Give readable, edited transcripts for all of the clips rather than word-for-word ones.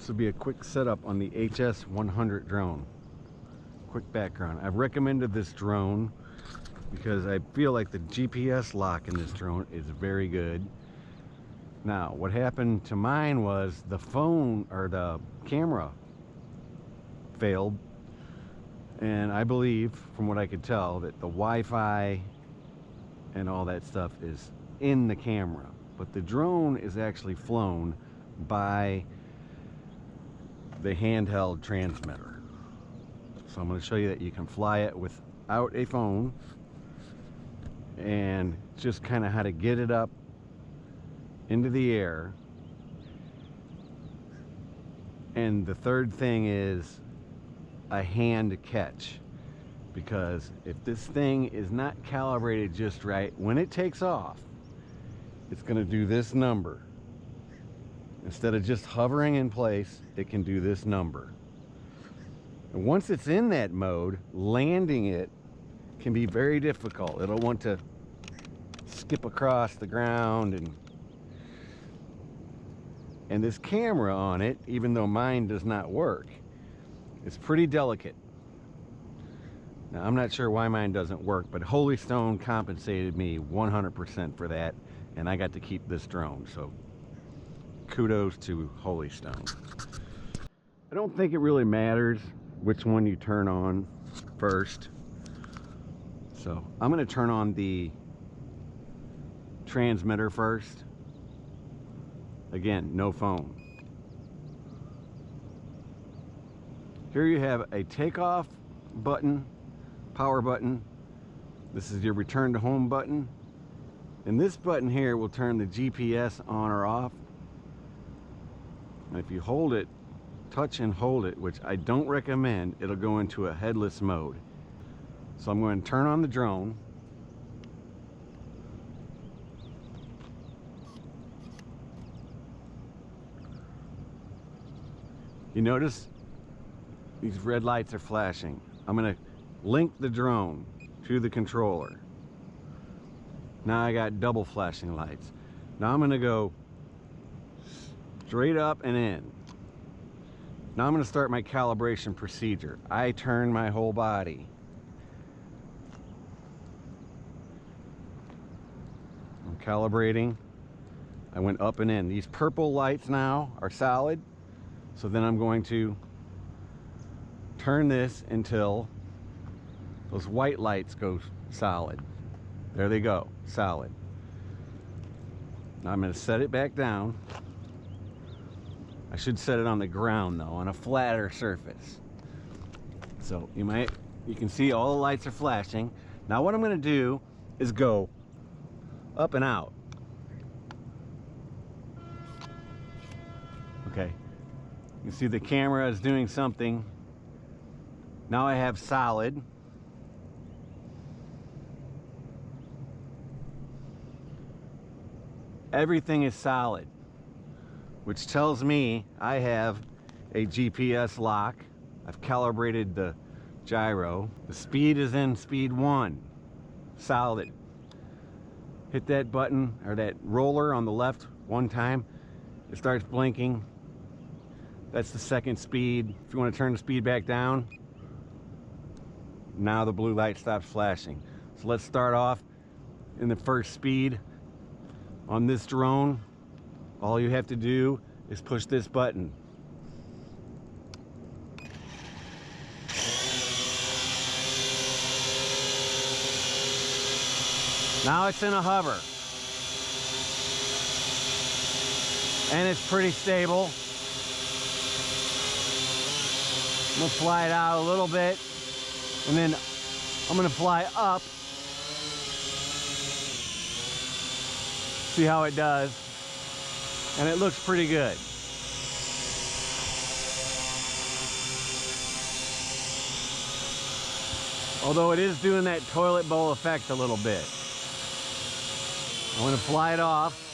This will be a quick setup on the HS100 drone. Quick background. I've recommended this drone because I feel like the GPS lock in this drone is very good. Now, what happened to mine was the phone or the camera failed, and I believe, from what I could tell, that the Wi-Fi and all that stuff is in the camera, but the drone is actually flown by the handheld transmitter. So I'm going to show you that you can fly it without a phone, and just kind of how to get it up into the air. And the third thing is a hand catch, because if this thing is not calibrated just right, when it takes off, it's going to do this number. Instead of just hovering in place, it can do this number. And once it's in that mode, landing it can be very difficult. It'll want to skip across the ground, and this camera on it, even though mine does not work, it's pretty delicate. Now, I'm not sure why mine doesn't work, but Holy Stone compensated me 100% for that, and I got to keep this drone. So kudos to Holy Stone. I don't think it really matters which one you turn on first. So I'm going to turn on the transmitter first. Again, no phone. Here you have a takeoff button, power button. This is your return to home button. And this button here will turn the GPS on or off. And if you hold it, touch and hold it, which I don't recommend, it'll go into a headless mode. So I'm going to turn on the drone. You notice these red lights are flashing. I'm going to link the drone to the controller. Now I got double flashing lights. Now I'm going to go straight up and in. Now I'm going to start my calibration procedure. I turn my whole body. I'm calibrating. I went up and in. These purple lights now are solid. So then I'm going to turn this until those white lights go solid. There they go, solid. Now I'm going to set it back down. I should set it on the ground though, on a flatter surface. So you can see all the lights are flashing. Now what I'm going to do is go up and out. Okay. You see the camera is doing something. Now I have solid. Everything is solid, which tells me I have a GPS lock. I've calibrated the gyro. The speed is in speed 1, solid. Hit that button or that roller on the left one time, it starts blinking. That's the second speed. If you want to turn the speed back down, now the blue light stops flashing. So let's start off in the first speed. On this drone, all you have to do is push this button. Now it's in a hover. And it's pretty stable. I'm going to fly it out a little bit, and then I'm going to fly up. See how it does. And it looks pretty good. Although it is doing that toilet bowl effect a little bit. I'm going to fly it off.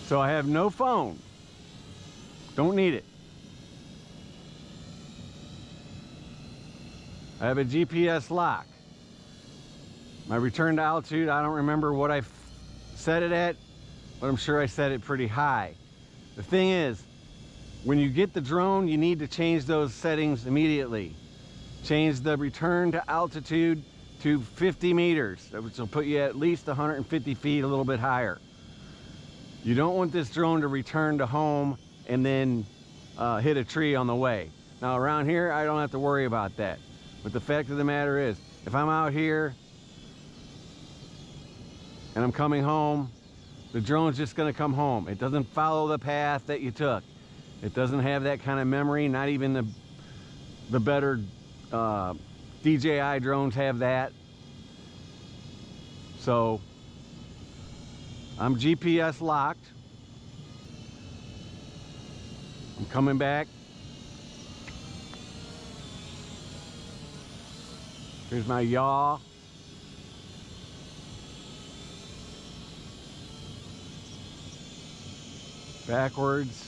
So I have no phone. Don't need it. I have a GPS lock. My return to altitude, I don't remember what I set it at, but I'm sure I set it pretty high. The thing is, when you get the drone, you need to change those settings immediately. Change the return to altitude to 50 meters, which will put you at least 150 feet, a little bit higher. You don't want this drone to return to home and then hit a tree on the way. Now around here, I don't have to worry about that. But the fact of the matter is, if I'm out here and I'm coming home, the drone's just gonna come home. It doesn't follow the path that you took. It doesn't have that kind of memory. Not even the better DJI drones have that. So I'm GPS locked. I'm coming back. Here's my yaw. Backwards.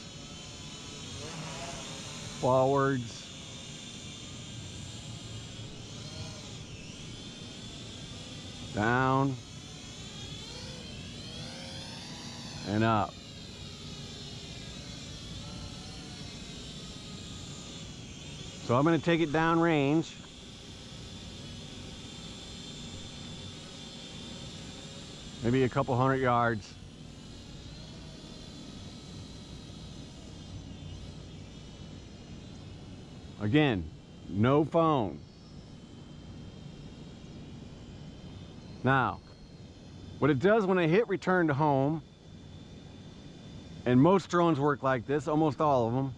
Forwards. Down. And up. So I'm going to take it down range. Maybe a couple 100 yards. Again, no phone. Now, what it does when I hit return to home, and most drones work like this, almost all of them,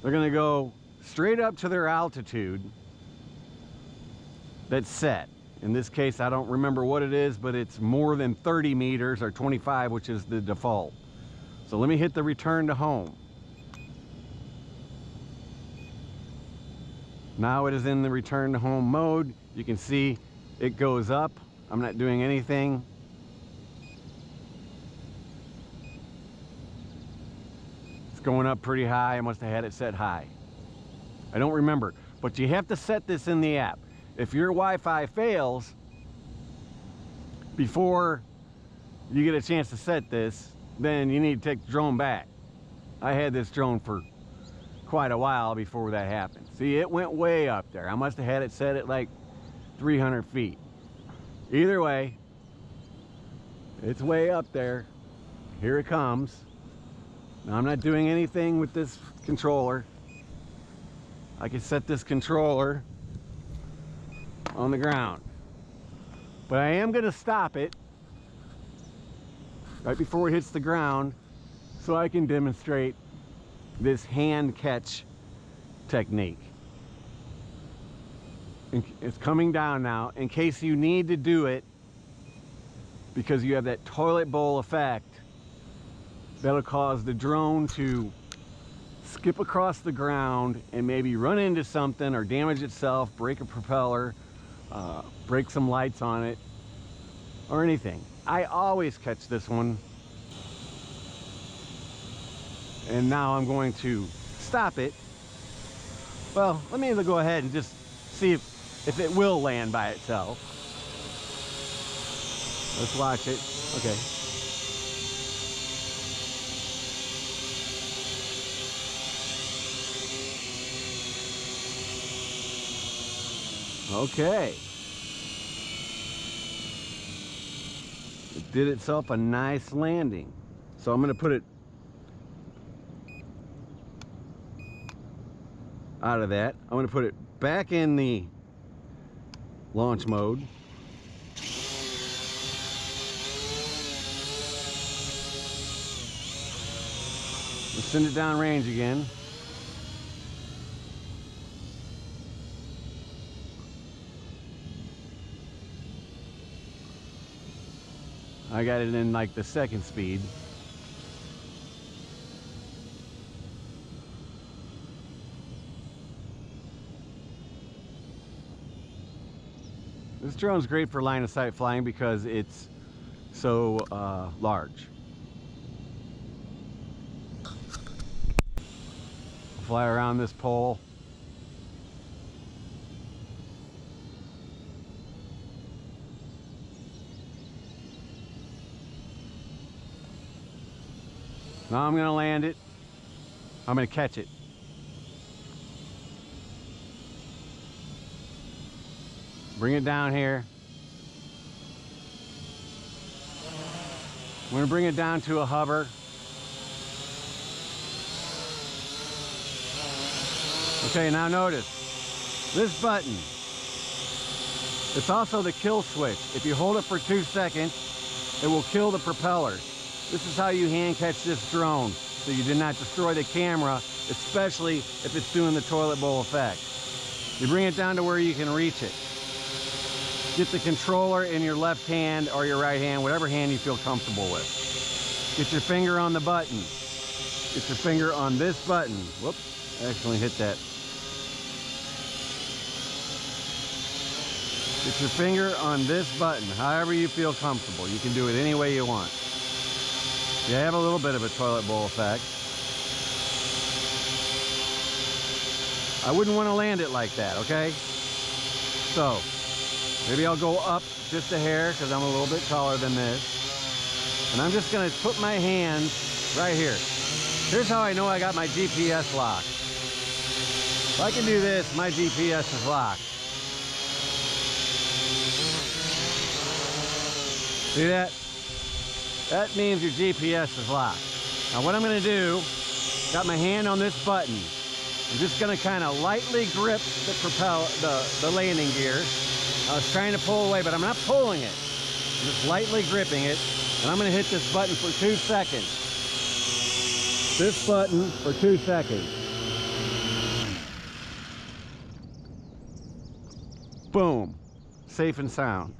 they're going to go straight up to their altitude that's set. In this case, I don't remember what it is, but it's more than 30 meters or 25, which is the default. So let me hit the return to home. Now it is in the return to home mode. You can see it goes up. I'm not doing anything. It's going up pretty high. I must have had it set high. I don't remember, but you have to set this in the app. If your Wi-Fi fails before you get a chance to set this, then you need to take the drone back. I had this drone for quite a while before that happened. See, it went way up there. I must have had it set at like 300 feet. Either way, it's way up there. Here it comes. Now I'm not doing anything with this controller. I can set this controller on the ground, but I am going to stop it right before it hits the ground so I can demonstrate this hand catch technique. It's coming down now in case you need to do it because you have that toilet bowl effect that'll cause the drone to skip across the ground and maybe run into something or damage itself, break a propeller, break some lights on it, or anything. I always catch this one. And now I'm going to stop it. Well, let me go ahead and just see if it will land by itself. Let's watch it. Okay. Okay. It did itself a nice landing. So I'm going to put it out of that. I'm going to put it back in the launch mode. Let's send it down range again. I got it in like the second speed. This drone's great for line of sight flying because it's so large. Fly around this pole. Now I'm gonna land it. I'm gonna catch it. Bring it down here. I'm gonna bring it down to a hover. Okay, now notice this button. It's also the kill switch. If you hold it for 2 seconds, it will kill the propeller. This is how you hand catch this drone, so you do not destroy the camera, especially if it's doing the toilet bowl effect. You bring it down to where you can reach it. Get the controller in your left hand or your right hand, whatever hand you feel comfortable with. Get your finger on the button. Get your finger on this button. Whoops, I accidentally hit that. Get your finger on this button, however you feel comfortable. You can do it any way you want. You have a little bit of a toilet bowl effect. I wouldn't want to land it like that, okay? So, maybe I'll go up just a hair because I'm a little bit taller than this. And I'm just going to put my hand right here. Here's how I know I got my GPS locked. If I can do this, my GPS is locked. See that? That means your GPS is locked. Now what I'm going to do, got my hand on this button. I'm just going to kind of lightly grip the landing gear. I was trying to pull away, but I'm not pulling it. I'm just lightly gripping it. And I'm going to hit this button for 2 seconds. This button for 2 seconds. Boom. Safe and sound.